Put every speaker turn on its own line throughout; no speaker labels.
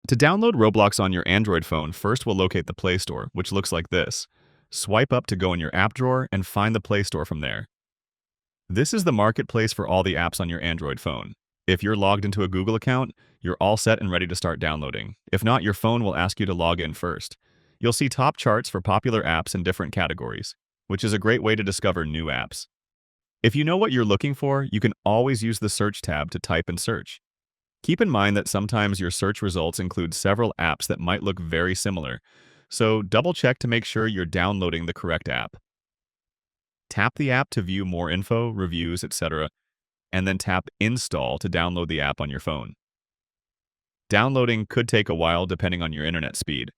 To download Roblox on your Android phone, first we'll locate the Play Store, which looks like this. Swipe up to go in your app drawer and find the Play Store from there. This is the marketplace for all the apps on your Android phone. If you're logged into a Google account, you're all set and ready to start downloading. If not, your phone will ask you to log in first. You'll see top charts for popular apps in different categories, which is a great way to discover new apps. If you know what you're looking for, you can always use the Search tab to type and search. Keep in mind that sometimes your search results include several apps that might look very similar, so double-check to make sure you're downloading the correct app. Tap the app to view more info, reviews, etc., and then tap Install to download the app on your phone. Downloading could take a while depending on your internet speed.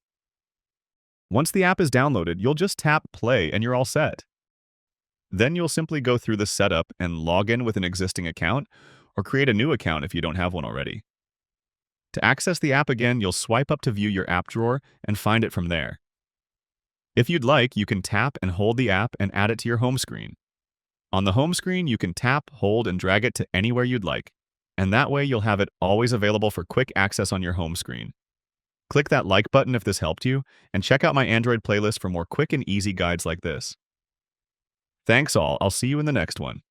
Once the app is downloaded, you'll just tap Play and you're all set. Then you'll simply go through the setup and log in with an existing account or create a new account if you don't have one already. To access the app again, you'll swipe up to view your app drawer and find it from there. If you'd like, you can tap and hold the app and add it to your home screen. On the home screen, you can tap, hold, and drag it to anywhere you'd like, and that way you'll have it always available for quick access on your home screen. Click that like button if this helped you, and check out my Android playlist for more quick and easy guides like this. Thanks all, I'll see you in the next one.